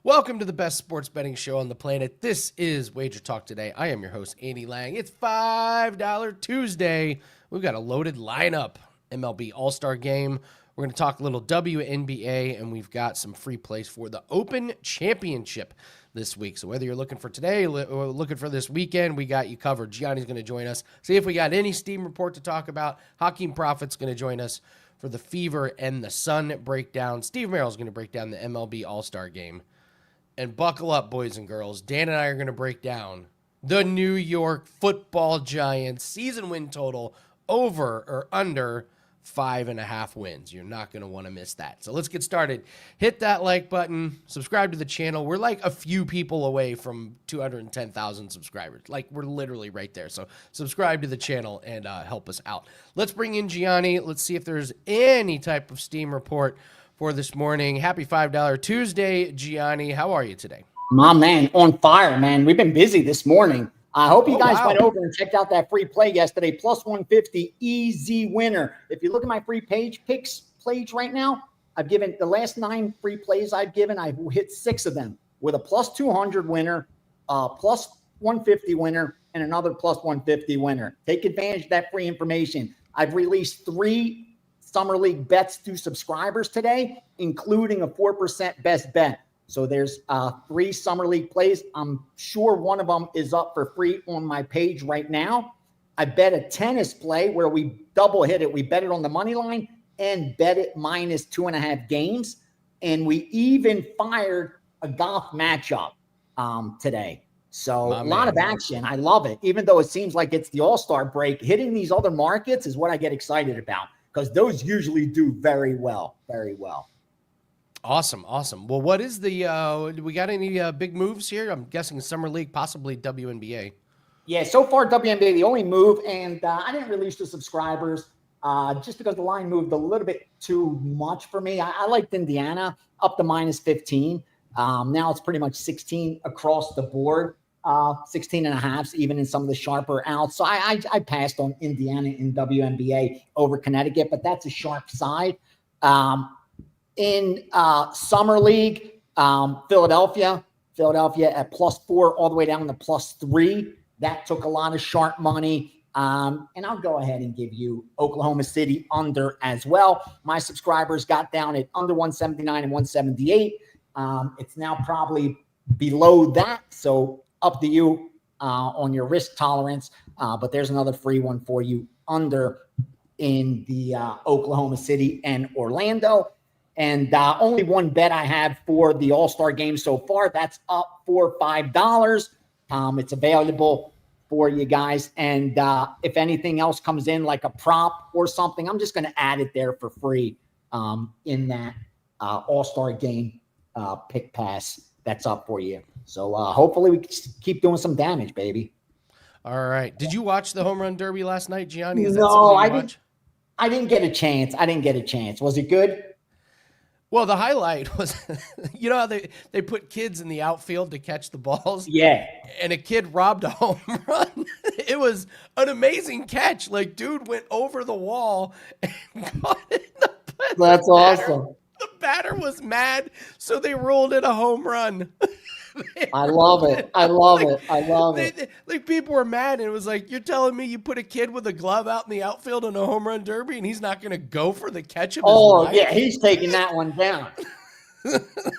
Welcome to the best sports betting show on the planet. This is WagerTalk Today. I am your host, Andy Lang. It's $5 Tuesday. We've got a loaded lineup. MLB All-Star Game. We're going to talk a little WNBA, and we've got some free plays for the Open Championship this week. So whether you're looking for today or looking for this weekend, we got you covered. Gianni's going to join us. See if we got any Steam report to talk about. Skee Profit's going to join us for the Fever and the Sun breakdown. Steve Merril is going to break down the MLB All-Star Game. And buckle up, boys and girls. Dan and I are going to break down the New York Football Giants season win total over or under 5.5 wins. You're not going to want to miss that. So let's get started. Hit that like button. Subscribe to the channel. We're like a few people away from 210,000 subscribers. Like, we're literally right there. So subscribe to the channel and help us out. Let's bring in Gianni. Let's see if there's any type of Steam report for this morning. Happy $5 Tuesday, Gianni. How are you today? My man, on fire, man. We've been busy this morning. I hope you guys went over and checked out that free play yesterday. Plus 150, easy winner. If you look at my free picks page right now, I've given the last 9 free plays I've hit 6 of them with a plus 200 winner, plus 150 winner, and another plus 150 winner. Take advantage of that free information. I've released 3 Summer League bets to subscribers today, including a 4% best bet. So there's 3 Summer League plays. I'm sure one of them is up for free on my page right now. I bet a tennis play where we double hit it. We bet it on the money line and bet it minus 2.5 games. And we even fired a golf matchup today. So a lot of action. I love it. Even though it seems like it's the All-Star break, hitting these other markets is what I get excited about, because those usually do very well, very well. Awesome. Well, what is the do we got any big moves here? I'm guessing Summer League, possibly WNBA. Yeah, so far WNBA, the only move, and I didn't release to subscribers just because the line moved a little bit too much for me. I liked Indiana up to minus 15. Now it's pretty much 16 across the board. 16 and a half, even in some of the sharper outs. So I passed on Indiana in WNBA over Connecticut, but that's a sharp side. In Summer League, Philadelphia at plus 4 all the way down to plus 3. That took a lot of sharp money. And I'll go ahead and give you Oklahoma City under as well. My subscribers got down at under 179 and 178. It's now probably below that. So up to you on your risk tolerance. But there's another free one for you under in the Oklahoma City and Orlando. And only one bet I have for the All-Star Game so far. That's up for $5. It's available for you guys. And if anything else comes in, like a prop or something, I'm just going to add it there for free in that All-Star Game pick pass that's up for you. So hopefully we can keep doing some damage, baby. All right. Did you watch the home run derby last night, Gianni? No, I didn't get a chance. Was it good? Well, the highlight was, you know how they put kids in the outfield to catch the balls? Yeah. And a kid robbed a home run. It was an amazing catch. Like, dude went over the wall and caught it in the That's awesome. The batter was mad, so they ruled it a home run. I love it. I love it. Like, people were mad, and it was like, you're telling me you put a kid with a glove out in the outfield in a home run derby, and he's not going to go for the catch of his life? Yeah, he's taking that one down.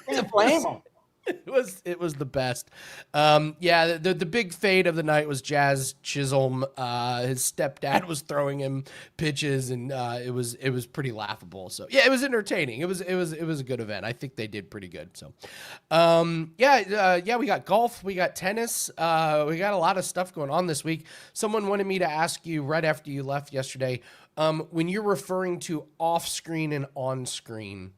Can't blame him. It was the best. The big fade of the night was Jazz Chisholm. His stepdad was throwing him pitches, and it was pretty laughable. So yeah, it was entertaining. It was a good event. I think they did pretty good. So we got golf, we got tennis, we got a lot of stuff going on this week. Someone wanted me to ask you right after you left yesterday, when you're referring to off screen and on screen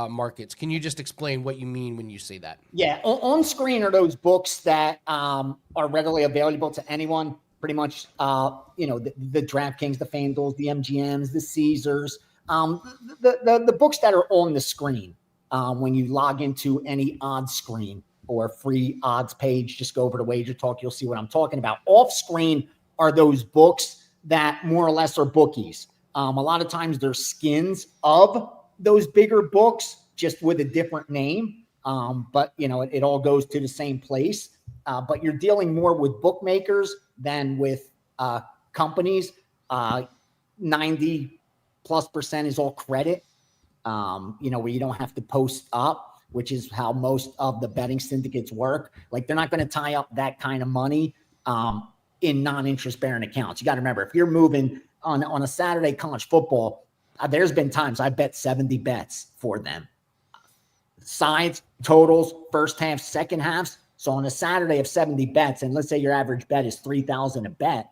markets. Can you just explain what you mean when you say that? Yeah, on screen are those books that are readily available to anyone. Pretty much, the DraftKings, the FanDuels, the MGMs, the Caesars, the books that are on the screen when you log into any odds screen or free odds page. Just go over to WagerTalk. You'll see what I'm talking about. Off screen are those books that more or less are bookies. A lot of times they're skins of those bigger books, just with a different name. but it all goes to the same place. But you're dealing more with bookmakers than with companies. 90+% is all credit, where you don't have to post up, which is how most of the betting syndicates work. Like, they're not going to tie up that kind of money in non-interest bearing accounts. You got to remember, if you're moving on a Saturday college football, there's been times I bet 70 bets for them. Sides, totals, first half, second halves. So on a Saturday of 70 bets, and let's say your average bet is $3,000 a bet,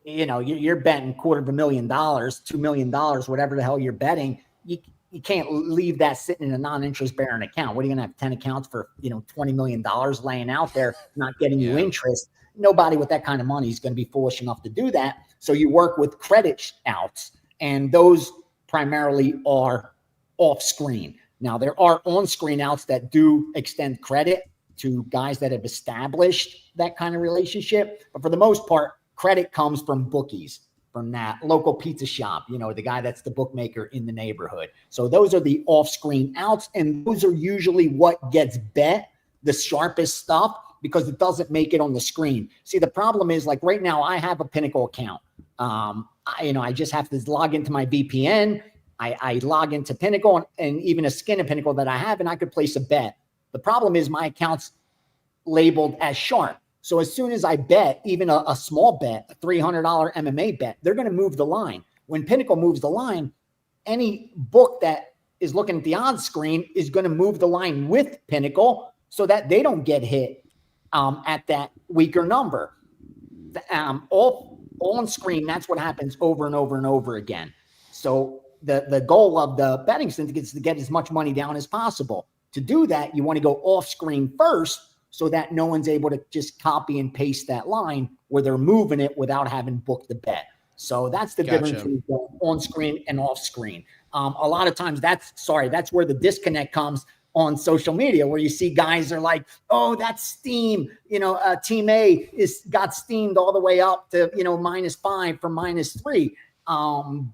you're betting $250,000, $2 million, whatever the hell you're betting. You can't leave that sitting in a non-interest bearing account. What are you going to have 10 accounts for, $20 million laying out there, not getting you interest? Nobody with that kind of money is going to be foolish enough to do that. So you work with credit outs, and those primarily are off screen. Now, there are on-screen outs that do extend credit to guys that have established that kind of relationship. But for the most part, credit comes from bookies, from that local pizza shop, the guy that's the bookmaker in the neighborhood. So those are the off-screen outs, and those are usually what gets bet, the sharpest stuff, because it doesn't make it on the screen. See, the problem is, like right now, I have a Pinnacle account. I just have to log into my VPN. I log into Pinnacle and even a skin of Pinnacle that I have, and I could place a bet. The problem is my account's labeled as sharp. So as soon as I bet, even a small bet, a $300 MMA bet, they're going to move the line. When Pinnacle moves the line, any book that is looking at the odds screen is going to move the line with Pinnacle so that they don't get hit at that weaker number. All on screen, that's what happens over and over and over again. So the goal of the betting syndicate is to get as much money down as possible. To do that, you want to go off screen first so that no one's able to just copy and paste that line where they're moving it without having booked the bet. So that's the difference between on screen and off screen. A lot of times that's where the disconnect comes on social media, where you see guys are like, oh, that's steam. Team A got steamed all the way up to, -5 from -3.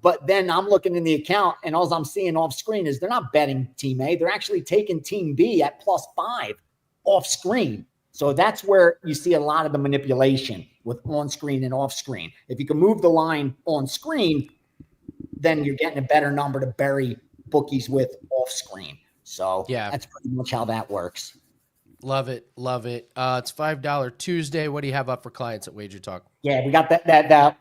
But then I'm looking in the account, and all I'm seeing off screen is they're not betting Team A. They're actually taking Team B at +5 off screen. So that's where you see a lot of the manipulation with on screen and off screen. If you can move the line on screen, then you're getting a better number to bury bookies with off screen. So that's pretty much how that works. Love it. Love it. It's $5 Tuesday. What do you have up for clients at WagerTalk? Yeah, we got that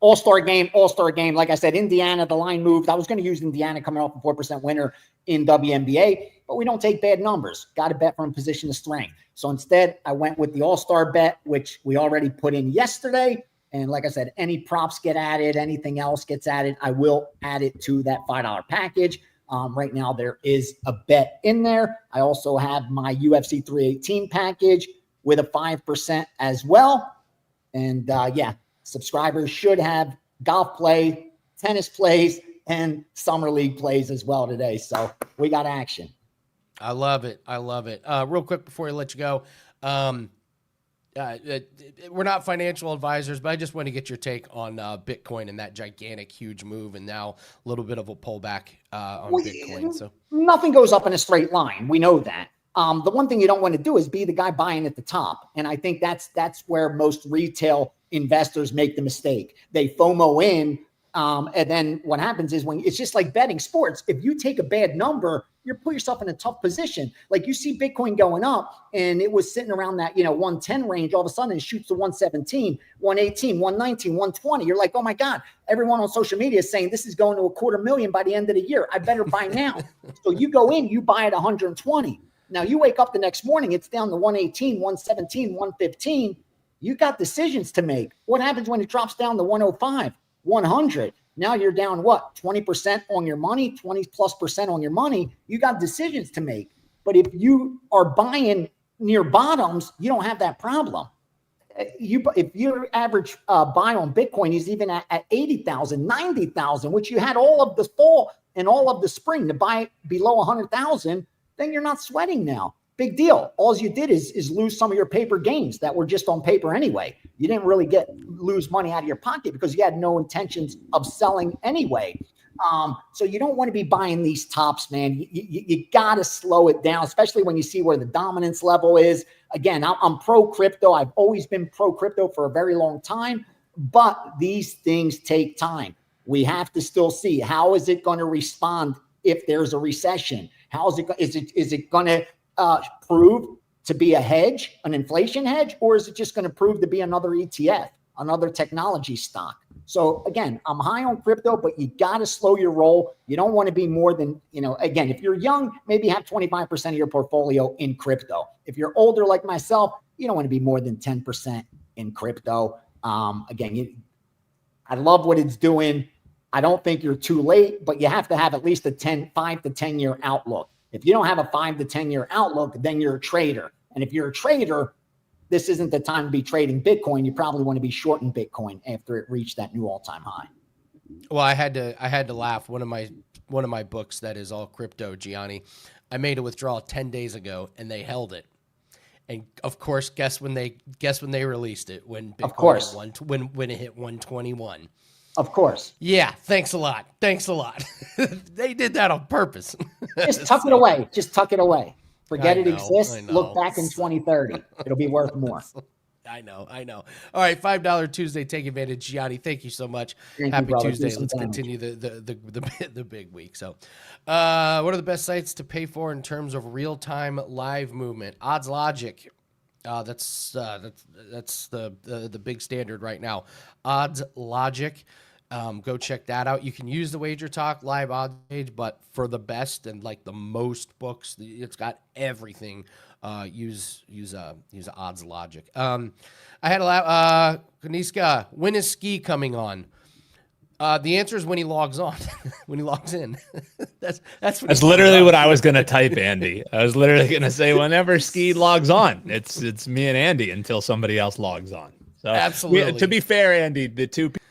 All-Star Game. Like I said, Indiana, the line moved. I was going to use Indiana coming off a 4% winner in WNBA, but we don't take bad numbers. Got to bet from a position of strength. So instead, I went with the All-Star bet, which we already put in yesterday. And like I said, any props get added, anything else gets added, I will add it to that $5 package. Right now, there is a bet in there. I also have my UFC 318 package with a 5% as well. And subscribers should have golf play, tennis plays, and summer league plays as well today. So we got action. I love it. I love it. Real quick before I let you go, we're not financial advisors, but I just want to get your take on Bitcoin and that gigantic, huge move, and now a little bit of a pullback on Bitcoin. So nothing goes up in a straight line. We know that. The one thing you don't want to do is be the guy buying at the top. And I think that's where most retail investors make the mistake. They FOMO in. And then what happens is when it's just like betting sports, if you take a bad number, you put yourself in a tough position. Like you see Bitcoin going up and it was sitting around that, 110 range. All of a sudden it shoots to 117, 118, 119, 120. You're like, oh my God, everyone on social media is saying this is going to $250,000 by the end of the year. I better buy now. So you go in, you buy at 120. Now you wake up the next morning, it's down to 118, 117, 115. You got decisions to make. What happens when it drops down to 105, 100? Now you're down, 20% on your money, 20+% on your money. You got decisions to make. But if you are buying near bottoms, you don't have that problem. If your average buy on Bitcoin is even at 80,000, 90,000, which you had all of the fall and all of the spring to buy below 100,000, then you're not sweating now. Big deal. All you did is lose some of your paper gains that were just on paper anyway. You didn't really lose money out of your pocket because you had no intentions of selling anyway. So you don't want to be buying these tops, man. You got to slow it down, especially when you see where the dominance level is. Again, I'm pro crypto. I've always been pro crypto for a very long time, but these things take time. We have to still see how is it going to respond if there's a recession. How is it going to prove to be a hedge, an inflation hedge, or is it just going to prove to be another ETF, another technology stock? So again, I'm high on crypto, but you got to slow your roll. You don't want to be more than, again, if you're young, maybe have 25% of your portfolio in crypto. If you're older like myself, you don't want to be more than 10% in crypto. Again, I love what it's doing. I don't think you're too late, but you have to have at least a 5 to 10 year outlook. If you don't have a 5 to 10 year outlook, then you're a trader. And if you're a trader, this isn't the time to be trading Bitcoin. You probably want to be shorting Bitcoin after it reached that new all-time high. Well, I had to laugh. One of my books that is all crypto, Gianni, I made a withdrawal 10 days ago and they held it. And of course, guess when they released it, when Bitcoin of course when it hit 121. Of course. Yeah, thanks a lot. They did that on purpose. Just tuck it away. Just tuck it away. Forget it exists. Look back in 2030. It'll be worth more. I know. All right, $5 Tuesday. Take advantage, Gianni. Thank you so much. Happy Tuesday. Let's continue the big week. So, what are the best sites to pay for in terms of real-time live movement? Odds Logic. That's the big standard right now. Odds Logic. Go check that out. You can use the WagerTalk live odds page, but for the best and like the most books, it's got everything. Use Odds Logic. I had a Kaniska, when is Skee coming on? The answer is when he logs on, when he logs in. That's literally what I was going to type, Andy. I was literally going to say whenever Skee logs on, it's me and Andy until somebody else logs on. So absolutely. To be fair, Andy, the two people.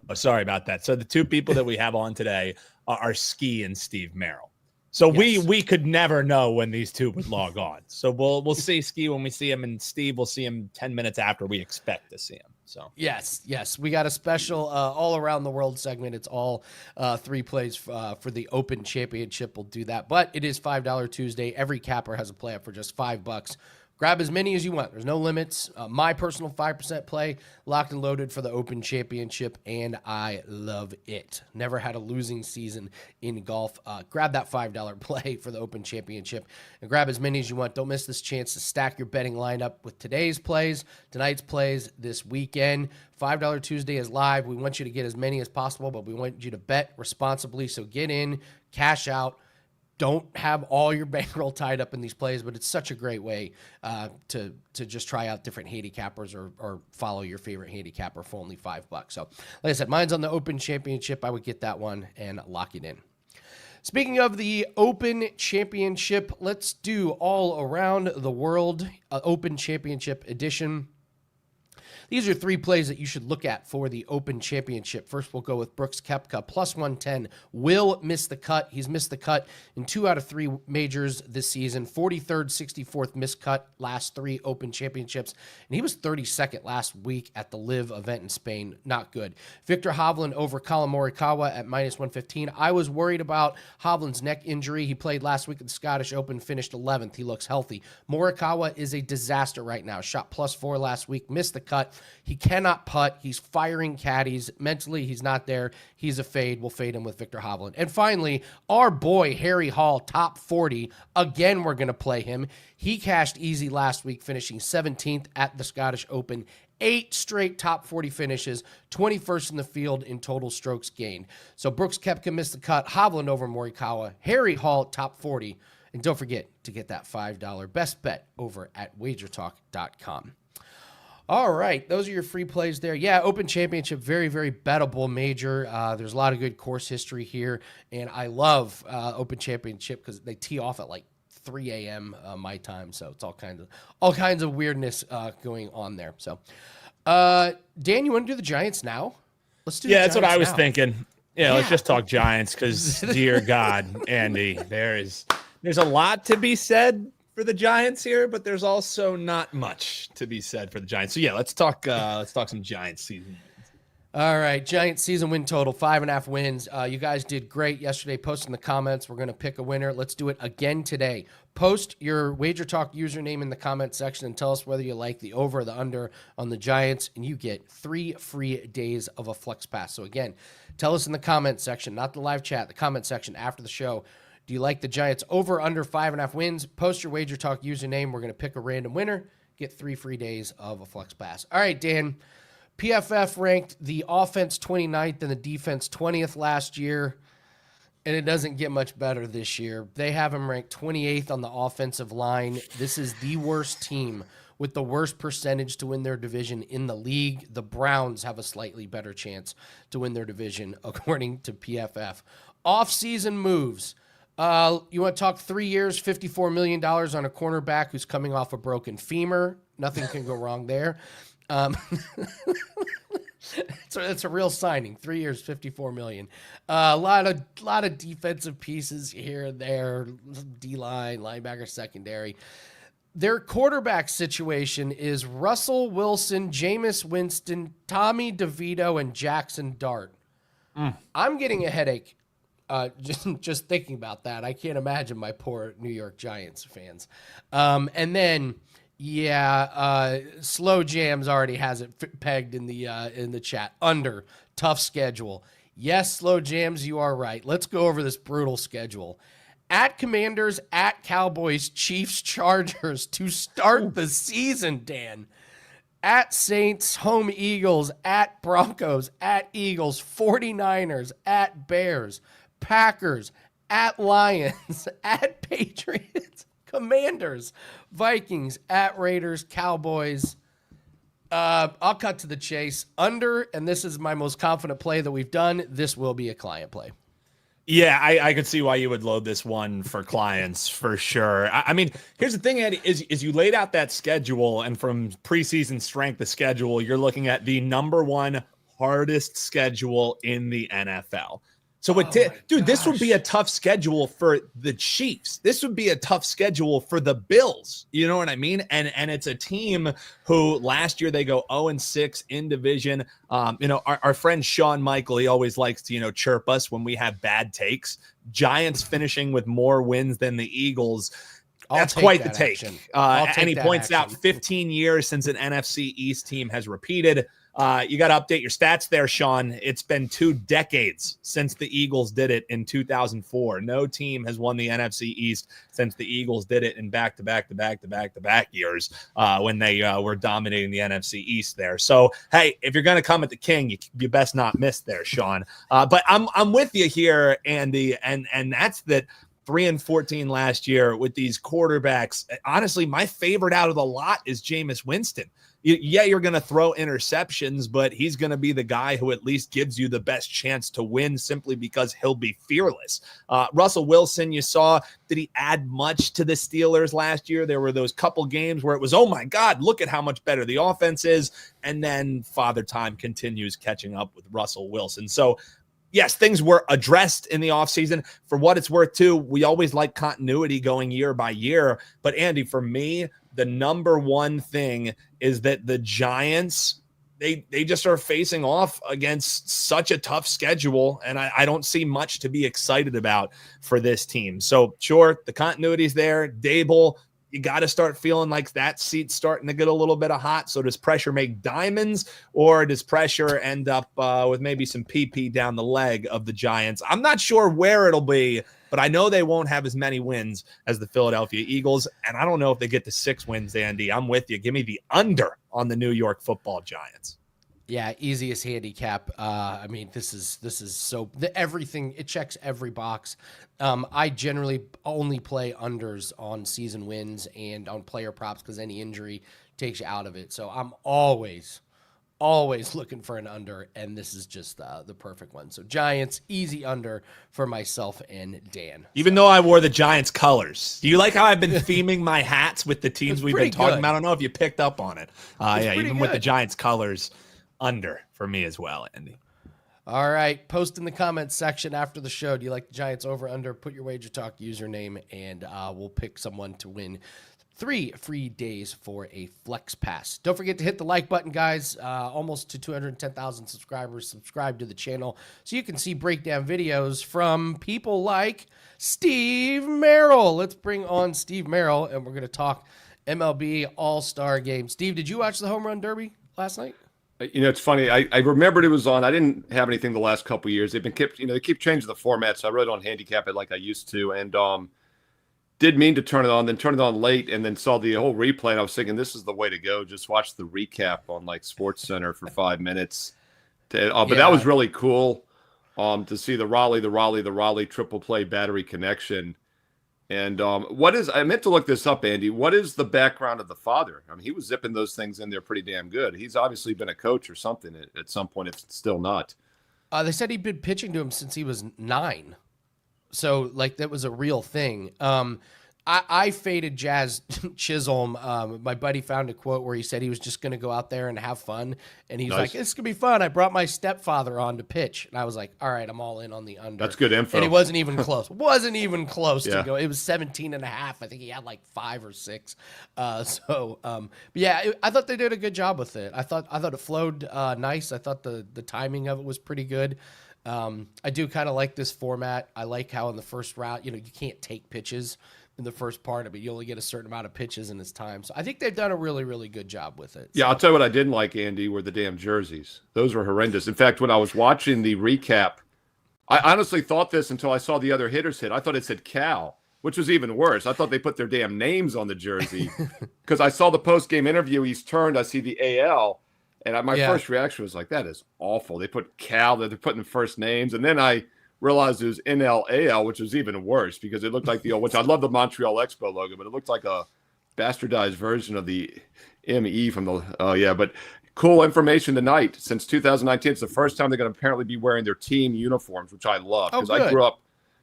Oh, sorry about that. So the two people that we have on today are Skee and Steve Merril. So yes. we could never know when these two would log on. So we'll see Skee when we see him, and Steve will see him 10 minutes after we expect to see him. So yes, we got a special all around the world segment. It's all 3 plays for the Open Championship. We'll do that, but it is $5 Tuesday. Every capper has a play up for just $5. Grab as many as you want. There's no limits. My personal 5% play, locked and loaded for the Open Championship, and I love it. Never had a losing season in golf. Grab that $5 play for the Open Championship and grab as many as you want. Don't miss this chance to stack your betting lineup with today's plays, tonight's plays, this weekend. $5 Tuesday is live. We want you to get as many as possible, but we want you to bet responsibly. So get in, cash out. Don't have all your bankroll tied up in these plays, but it's such a great way to just try out different handicappers or follow your favorite handicapper for only $5. So, like I said, mine's on the Open Championship. I would get that one and lock it in. Speaking of the Open Championship, let's do all around the world Open Championship edition. These are 3 plays that you should look at for the Open Championship. First, we'll go with Brooks Koepka, plus 110. Will miss the cut. He's missed the cut in 2 out of 3 majors this season. 43rd, 64th missed cut last 3 Open Championships. And he was 32nd last week at the Live event in Spain. Not good. Victor Hovland over Colin Morikawa at minus 115. I was worried about Hovland's neck injury. He played last week at the Scottish Open, finished 11th. He looks healthy. Morikawa is a disaster right now. Shot plus 4 last week, missed the cut. He cannot putt. He's firing caddies. Mentally, he's not there. He's a fade. We'll fade him with Victor Hovland. And finally, our boy, Harry Hall, top 40. Again, we're going to play him. He cashed easy last week, finishing 17th at the Scottish Open. 8 straight top 40 finishes, 21st in the field in total strokes gained. So Brooks Koepka missed the cut. Hovland over Morikawa. Harry Hall, top 40. And don't forget to get that $5 best bet over at WagerTalk.com. All right, those are your free plays there. Yeah, Open Championship, very, very bettable major. There's a lot of good course history here, and I love Open Championship because they tee off at like 3 a.m. My time, so it's all kinds of weirdness going on there. So, Dan, you want to do the Giants now? Let's do. Yeah, that's what I was thinking. Yeah, let's just talk Giants because, dear God, Andy, there's a lot to be said for the Giants here, but there's also not much to be said for the Giants. So yeah, let's talk some Giants season. All right, Giants season win total, 5.5 wins. You guys did great yesterday. Post in the comments. We're going to pick a winner. Let's do it again today. Post your WagerTalk username in the comment section and tell us whether you like the over or the under on the Giants, and you get 3 free days of a Flex Pass. So again, tell us in the comment section, not the live chat, the comment section after the show. Do you like the Giants over or under 5.5 wins? Post your WagerTalk username. We're going to pick a random winner, get 3 free days of a Flex Pass. All right, Dan. PFF ranked the offense 29th and the defense 20th last year, and it doesn't get much better this year. They have them ranked 28th on the offensive line. This is the worst team with the worst percentage to win their division in the league. The Browns have a slightly better chance to win their division, according to PFF. Off-season moves. You want to talk 3 years, $54 million on a cornerback who's coming off a broken femur. Nothing can go wrong there. So it's a real signing. 3 years, $54 million. A lot of defensive pieces here and there. D-line, linebacker, secondary. Their quarterback situation is Russell Wilson, Jameis Winston, Tommy DeVito, and Jackson Dart. I'm getting a headache just thinking about that. I can't imagine my poor New York Giants fans. And then... Slow Jams already has it pegged in the chat. Under, tough schedule. Yes, Slow Jams, you are right. Let's go over this brutal schedule. At Commanders, at Cowboys, Chiefs, Chargers to start the season, Dan. At Saints, home Eagles, at Broncos, at Eagles, 49ers, at Bears, Packers, at Lions, at Patriots, Commanders, Vikings, at Raiders, Cowboys. I'll cut to the chase. Under, and this is my most confident play that we've done. This will be a client play. Yeah, I could see why you would load this one for clients for sure. I mean, here's the thing, Eddie, is you laid out that schedule, and from preseason strength of schedule, you're looking at the number one hardest schedule in the NFL. So, this would be a tough schedule for the Chiefs. This would be a tough schedule for the Bills. You know what I mean? And it's a team who last year they go 0-6 in division. Our friend Sean Michael, he always likes to, chirp us when we have bad takes. Giants finishing with more wins than the Eagles. That's quite the take. And he points out 15 years since an NFC East team has repeated. You got to update your stats there, Sean. It's been 2 decades since the Eagles did it in 2004. No team has won the NFC East since the Eagles did it in back-to-back years when they were dominating the NFC East there. So, hey, if you're going to come at the king, you best not miss there, Sean. But I'm with you here, Andy, and that's that. 3-14 last year with these quarterbacks. Honestly, my favorite out of the lot is Jameis Winston. You're going to throw interceptions, but he's going to be the guy who at least gives you the best chance to win simply because he'll be fearless. Russell Wilson, you saw, did he add much to the Steelers last year? There were those couple games where it was, oh my God, look at how much better the offense is. And then Father Time continues catching up with Russell Wilson. So, yes, things were addressed in the offseason. For what it's worth, too, we always like continuity going year by year. But, Andy, for me, the number one thing is that the Giants, they just are facing off against such a tough schedule, and I don't see much to be excited about for this team. So, sure, the continuity's there. Dable, you got to start feeling like that seat's starting to get a little bit of hot. So does pressure make diamonds, or does pressure end up with maybe some PP down the leg of the Giants? I'm not sure where it'll be, but I know they won't have as many wins as the Philadelphia Eagles. And I don't know if they get to 6 wins, Andy. I'm with you. Give me the under on the New York Football Giants. Yeah, easiest handicap. I mean, this is so everything. It checks every box. I generally only play unders on season wins and on player props because any injury takes you out of it. So I'm always looking for an under, and this is just the perfect one. So Giants, easy under for myself and Dan. Even though I wore the Giants colors. Do you like how I've been theming my hats with the teams we've been talking about? I don't know if you picked up on it. With the Giants colors. Under for me as well, Andy. All right. Post in the comments section after the show. Do you like the Giants over under? Put your WagerTalk username, and we'll pick someone to win 3 free days for a Flex Pass. Don't forget to hit the like button, guys. Almost to 210,000 subscribers. Subscribe to the channel so you can see breakdown videos from people like Steve Merril. Let's bring on Steve Merril, and we're going to talk MLB All-Star Game. Steve, did you watch the Home Run Derby last night? It's funny. I remembered it was on. I didn't have anything the last couple of years. They've been they keep changing the format, so I really don't handicap it like I used to. And did mean to turn it on, then turned it on late, and then saw the whole replay. And I was thinking, this is the way to go. Just watch the recap on like Sports Center for 5 minutes. But that was really cool to see the Raleigh triple play battery connection. And I meant to look this up, Andy. What is the background of the father? I mean, he was zipping those things in there pretty damn good. He's obviously been a coach or something at some point, if it's still not. They said he'd been pitching to him since he was 9. So, like, that was a real thing. I faded Jazz Chisholm. My buddy found a quote where he said he was just going to go out there and have fun. And he's like, it's going to be fun. I brought my stepfather on to pitch. And I was like, all right, I'm all in on the under. That's good info. And it wasn't even close. To go. It was 17.5. I think he had like 5 or 6. I thought they did a good job with it. I thought it flowed nice. I thought the timing of it was pretty good. I do kind of like this format. I like how in the first round, you can't take pitches in the first part of it. You only get a certain amount of pitches in this time. So I think they've done a really, really good job with it. Yeah, I'll tell you what I didn't like, Andy, were the damn jerseys. Those were horrendous. In fact, when I was watching the recap, I honestly thought this until I saw the other hitters hit. I thought it said Cal, which was even worse. I thought they put their damn names on the jersey because I saw the post-game interview. He's turned. I see the AL. And my first reaction was like, that is awful. They put Cal, they're putting first names. And then I realized it was NLAL, which was even worse because it looked like the old, which I love the Montreal Expo logo, but it looked like a bastardized version of the ME from the, but cool information tonight. Since 2019, it's the first time they're going to apparently be wearing their team uniforms, which I love because I grew up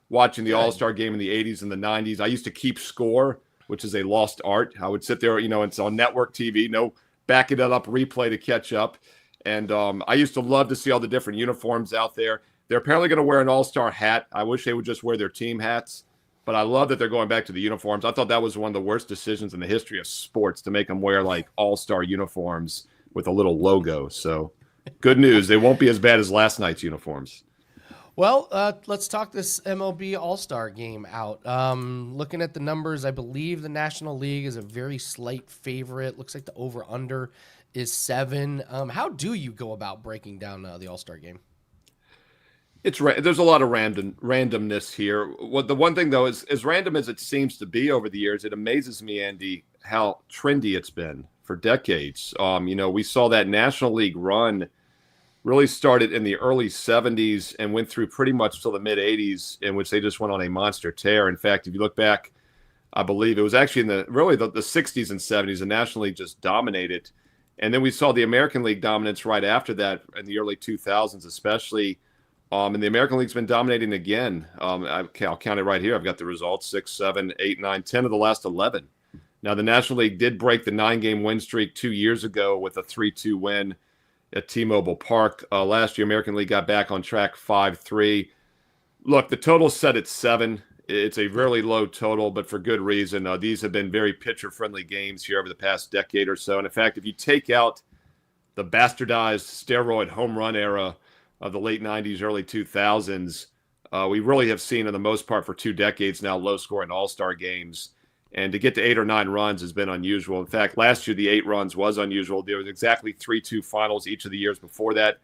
watching the All-Star Game in the 80s and the 90s. I used to keep score, which is a lost art. I would sit there, it's on network TV, backing it up, replay to catch up. And I used to love to see all the different uniforms out there. They're apparently going to wear an all-star hat. I wish they would just wear their team hats. But I love that they're going back to the uniforms. I thought that was one of the worst decisions in the history of sports to make them wear like all-star uniforms with a little logo. So good news. They won't be as bad as last night's uniforms. Well, let's talk this MLB All-Star Game out. Looking at the numbers, I believe the National League is a very slight favorite. Looks like the over-under is 7. How do you go about breaking down the All-Star Game? There's a lot of randomness here. The one thing, though, is as random as it seems to be over the years, it amazes me, Andy, how trendy it's been for decades. We saw that National League run really started in the early 70s and went through pretty much till the mid 80s, in which they just went on a monster tear. In fact, if you look back, I believe it was actually in the 60s and 70s, the National League just dominated. And then we saw the American League dominance right after that in the early 2000s, especially. And the American League's been dominating again. I'll count it right here. I've got the results: 6, 7, 8, 9, 10 of the last 11. Now, the National League did break the 9-game win streak 2 years ago with a 3-2 win at T-Mobile Park. Last year, American League got back on track 5-3. Look, the total's set at 7. It's a really low total, but for good reason. These have been very pitcher-friendly games here over the past decade or so. And in fact, if you take out the bastardized steroid home run era of the late 90s, early 2000s, we really have seen, in the most part for 2 decades now, low-scoring all-star games. And to get to 8 or 9 runs has been unusual. In fact, last year, the 8 runs was unusual. There was exactly 3-2 finals each of the years before that.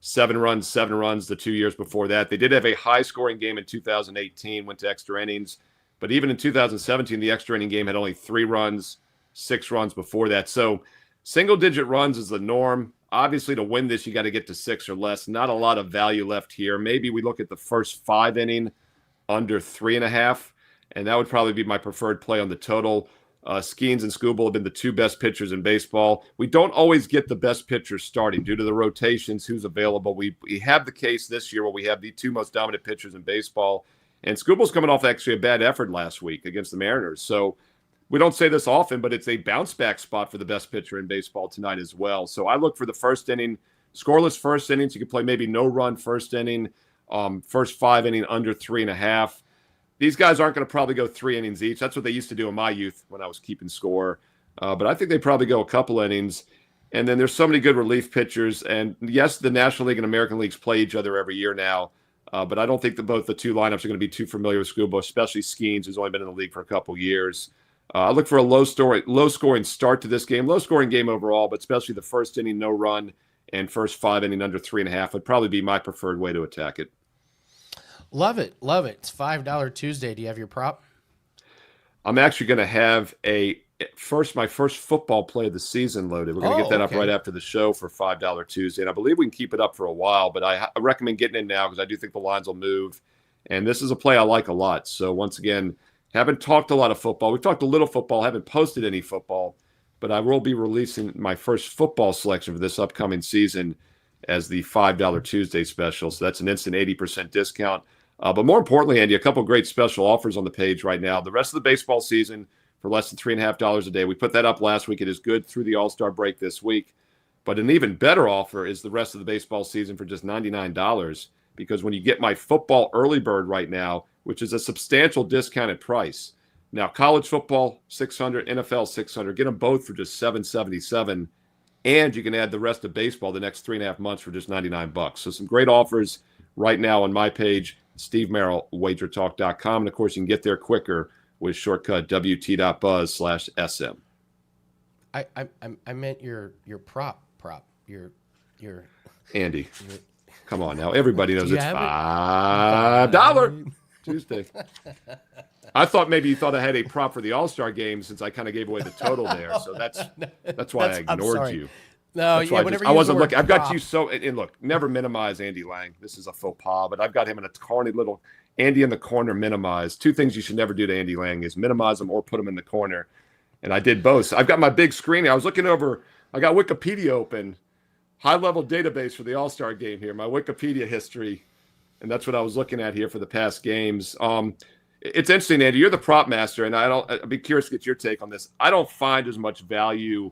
7 runs the 2 years before that. They did have a high-scoring game in 2018, went to extra innings. But even in 2017, the extra inning game had only 3 runs, 6 runs before that. So single-digit runs is the norm. Obviously, to win this, you got to get to 6 or less. Not a lot of value left here. Maybe we look at the first 5 inning under 3.5, and that would probably be my preferred play on the total. Skeens and Skubal have been the 2 best pitchers in baseball. We don't always get the best pitchers starting due to the rotations, who's available. We have the case this year where we have the 2 most dominant pitchers in baseball, and Skubal's coming off actually a bad effort last week against the Mariners. So we don't say this often, but it's a bounce-back spot for the best pitcher in baseball tonight as well. So I look for the first inning, scoreless first innings. You can play maybe no-run first inning, first 5 inning under 3.5. these guys aren't going to probably go 3 innings each. That's what they used to do in my youth when I was keeping score. But I think they probably go a couple innings. And then there's so many good relief pitchers. And yes, the National League and American Leagues play each other every year now. But I don't think that both the two lineups are going to be too familiar with Scuba, especially Skeens, who's only been in the league for a couple years. I look for a low-scoring start to this game. Low-scoring game overall, but especially the first inning, no run, and first 5 inning under 3.5 would probably be my preferred way to attack it. Love it. Love it. It's $5 Tuesday. Do you have your prop? I'm actually going to have my first football play of the season loaded. We're going to get that up right after the show for $5 Tuesday. And I believe we can keep it up for a while, but I recommend getting in now because I do think the lines will move. And this is a play I like a lot. So once again, haven't talked a lot of football. We've talked a little football, haven't posted any football, but I will be releasing my first football selection for this upcoming season as the $5 Tuesday special. So that's an instant 80% discount. But more importantly, Andy, a couple of great special offers on the page right now. The rest of the baseball season for less than $3.50 a day. We put that up last week. It is good through the All-Star break this week. But an even better offer is the rest of the baseball season for just $99, because when you get my football early bird right now, which is a substantial discounted price. Now, college football, $600, NFL, $600. Get them both for just $777. And you can add the rest of baseball the next 3.5 months for just $99. So some great offers right now on my page, Steve Merril, WagerTalk.com. And, of course, you can get there quicker with shortcut wt.buzz/SM. I meant your prop. Your Andy, come on now. Everybody knows it's $5 Tuesday. I thought maybe you thought I had a prop for the All-Star game since I kind of gave away the total there. So that's why I ignored you. No, that's yeah, I wasn't looking. I've got you so. And look, never minimize Andy Lang. This is a faux pas, but I've got him in a corny little Andy in the corner minimized. Two things you should never do to Andy Lang is minimize him or put him in the corner. And I did both. So I've got my big screen. I was looking over. I got Wikipedia open, high-level database for the All-Star game here, my Wikipedia history. And that's what I was looking at here for the past games. It's interesting, Andy. You're the prop master, and I'd be curious to get your take on this. I don't find as much value.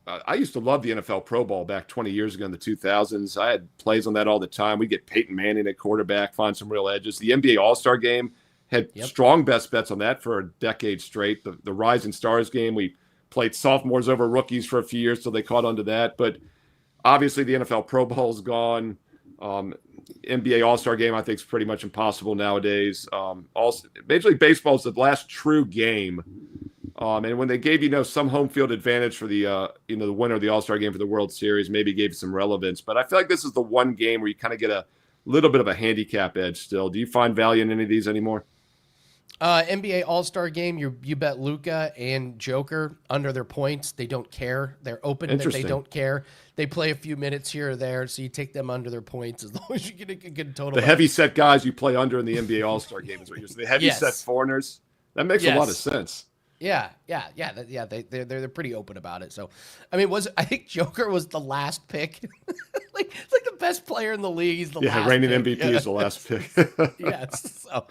I used to love the NFL Pro Bowl back 20 years ago in the 2000s. I had plays on that all the time. We get Peyton Manning at quarterback, find some real edges. The NBA All-Star Game had strong best bets on that for a decade straight. The Rising Stars game, we played sophomores over rookies for a few years till they caught on to that. But obviously the NFL Pro Bowl is gone. NBA All-Star Game, I think, is pretty much impossible nowadays. Major League Baseball is the last true game. And when they gave, some home field advantage for the winner of the All-Star Game for the World Series, maybe gave you some relevance. But I feel like this is the one game where you kind of get a little bit of a handicap edge still. Do you find value in any of these anymore? NBA All-Star Game, you bet Luka and Joker under their points. They don't care. They're open, but they don't care. They play a few minutes here or there, so you take them under their points as long as you get a good total. The heavy-set guys you play under in the NBA All-Star Game is what you're saying. The heavy-set foreigners. That makes a lot of sense. Yeah. They're pretty open about it. So, I mean, I think Joker was the last pick. It's like the best player in the league. He's the last reigning pick. MVP is the last pick. Yes. So,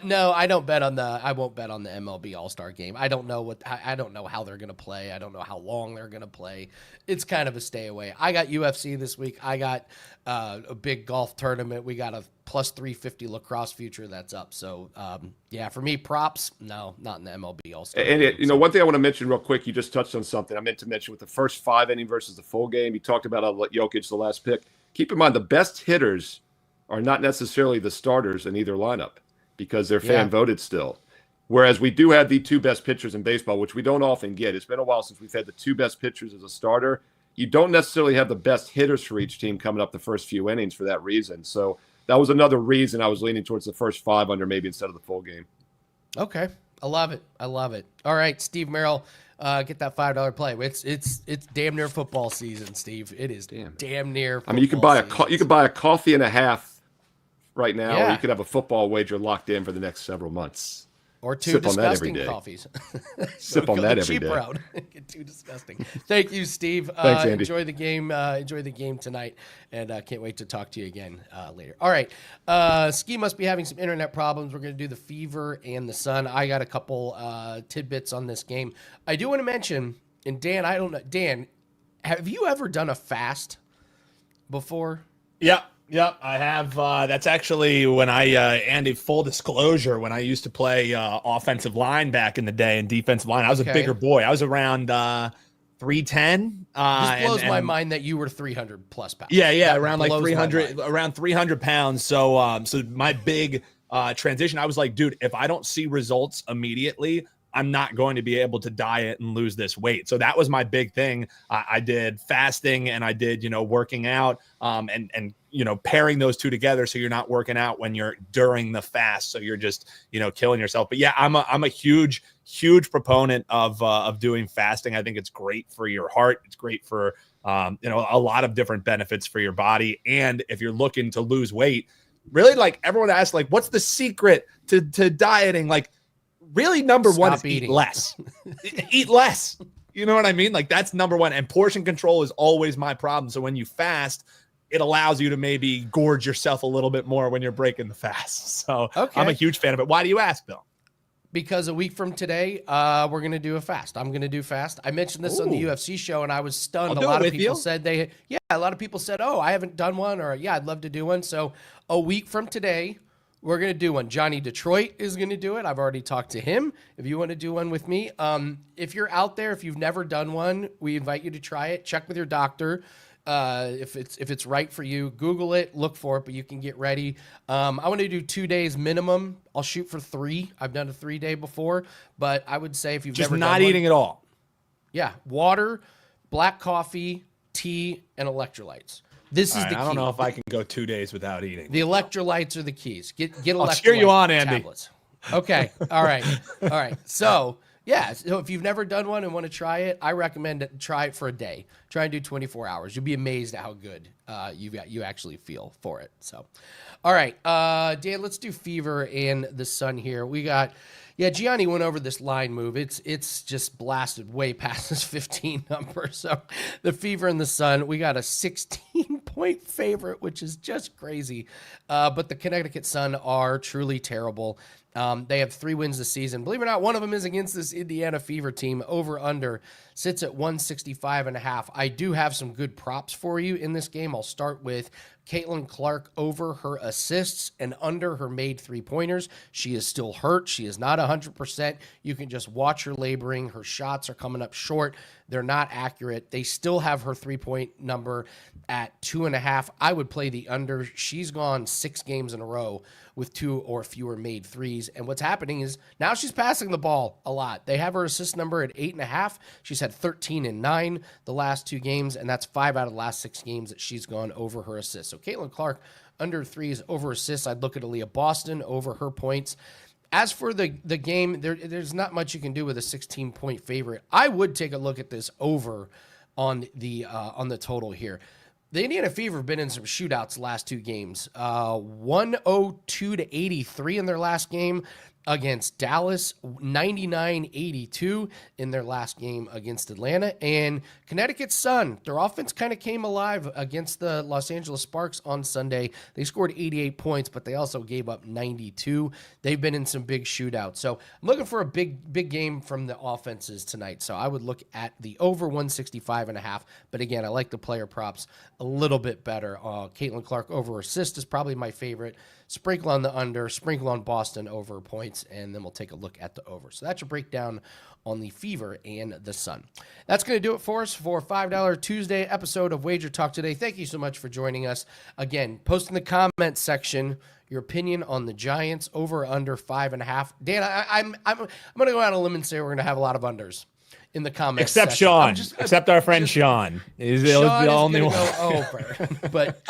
no, I won't bet on the MLB All-Star Game. I don't know how they're going to play. I don't know how long they're going to play. It's kind of a stay away. I got UFC this week. I got a big golf tournament. We got a plus 350 lacrosse future that's up. So, for me, props, no, not in the MLB All-Star. And one thing I want to mention real quick, you just touched on something I meant to mention with the first 5 inning versus the full game. You talked about Jokic, the last pick. Keep in mind, the best hitters are not necessarily the starters in either lineup because they're fan voted still. Whereas we do have the 2 best pitchers in baseball, which we don't often get. It's been a while since we've had the 2 best pitchers as a starter. You don't necessarily have the best hitters for each team coming up the first few innings for that reason. So that was another reason I was leaning towards the first 5 under maybe instead of the full game. Okay. I love it. All right, Steve Merril, get that $5 play. It's damn near football season, Steve. It is damn near. I mean, you can buy a coffee and a half right now, or you could have a football wager locked in for the next several months. Or 2 disgusting coffees. Sip on that every day. Route. Get 2 disgusting. Thank you, Steve. Thanks, Andy. Enjoy the game. Enjoy the game tonight, and can't wait to talk to you again later. All right. Skee must be having some internet problems. We're going to do the Fever and the Sun. I got a couple tidbits on this game. I do want to mention, and Dan, I don't know. Dan, have you ever done a fast before? Yeah. Yep, I have. That's actually when Andy, full disclosure, when I used to play offensive line back in the day and defensive line, I was a bigger boy. I was around 310. This blows my mind that you were 300 plus pounds. Yeah, around like 300, around 300 pounds. So, so my big transition, I was like, dude, if I don't see results immediately, I'm not going to be able to diet and lose this weight. So that was my big thing. I did fasting and I did, working out, and pairing those two together. So you're not working out when you're during the fast. So you're just, killing yourself. But yeah, I'm a huge proponent of doing fasting. I think it's great for your heart. It's great for, a lot of different benefits for your body. And if you're looking to lose weight, really, like everyone asks, like, what's the secret to dieting? Like, really, number one is eat less. Eat less. You know what I mean? Like, that's number one. And portion control is always my problem. So when you fast, it allows you to maybe gorge yourself a little bit more when you're breaking the fast. So I'm a huge fan of it. Why do you ask, Bill? Because a week from today, we're going to do a fast. I'm going to do fast. I mentioned this on the UFC show, and I was stunned. A lot of people said a lot of people said, oh, I haven't done one, or yeah, I'd love to do one. So a week from today, we're going to do one. Gianni Detroit is going to do it. I've already talked to him. If you want to do one with me, if you're out there, if you've never done one, we invite you to try it. Check with your doctor. If it's right for you, Google it, look for it, but you can get ready. I want to do 2 days minimum. I'll shoot for 3. I've done a 3-day before, but I would say if you've just never not done eating one, at all. Yeah. Water, black coffee, tea, and electrolytes. This is the key. I don't know if I can go 2 days without eating. The electrolytes are the keys. Get electrolyte I'll cheer you on, Andy. Tablets. Okay. All right. So, yeah. So if you've never done one and want to try it, I recommend it. Try it for a day. Try and do 24 hours. You'll be amazed at how good you actually feel for it. So, all right, Dan, let's do Fever and the Sun here. We got. Yeah, Gianni went over this line move. It's just blasted way past this 15 number. So the Fever and the Sun, we got a 16-point favorite, which is just crazy. But the Connecticut Sun are truly terrible. They have 3 wins this season. Believe it or not, one of them is against this Indiana Fever team. Over under sits at 165.5. I do have some good props for you in this game. I'll start with Caitlin Clark over her assists and under her made 3-pointers. She is still hurt. She is not 100%. You can just watch her laboring. Her shots are coming up short. They're not accurate. They still have her 3-point number at 2.5. I would play the under. She's gone 6 games in a row with 2 or fewer made threes. And what's happening is now she's passing the ball a lot. They have her assist number at 8.5. She's had 13 and 9 the last 2 games, and that's 5 out of the last 6 games that she's gone over her assists. So Caitlin Clark under threes over assists. I'd look at Aaliyah Boston over her points. As for the game, there's not much you can do with a 16-point favorite. I would take a look at this over on the total here. The Indiana Fever have been in some shootouts the last 2 games. 102-83 in their last game against Dallas, 99-82 in their last game against Atlanta. And Connecticut Sun, their offense kind of came alive against the Los Angeles Sparks on Sunday. They scored 88 points, but they also gave up 92. They've been in some big shootouts. So I'm looking for a big game from the offenses tonight. So I would look at the over 165.5. But again, I like the player props a little bit better. Caitlin Clark over assist is probably my favorite. Sprinkle on the under, sprinkle on Boston over points, and then we'll take a look at the over. So that's your breakdown on the Fever and the Sun. That's going to do it for us for a $5 Tuesday episode of Wager Talk Today. Thank you so much for joining us. Again, post in the comments section your opinion on the Giants over or under 5.5. Dan, I'm going to go out on a limb and say we're going to have a lot of unders in the comments. Except section. Sean. Except our friend Sean. He's the only one. Go over. But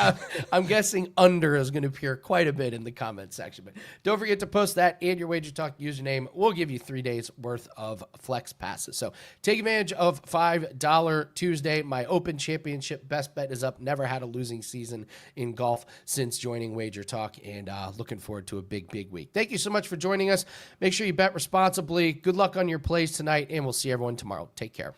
I'm guessing under is going to appear quite a bit in the comments section. But don't forget to post that and your Wager Talk username. We'll give you 3 days worth of flex passes. So take advantage of $5 Tuesday. My Open Championship best bet is up. Never had a losing season in golf since joining Wager Talk, and looking forward to a big week. Thank you so much for joining us. Make sure you bet responsibly. Good luck on your plays tonight, and we'll see everyone tomorrow. Take care.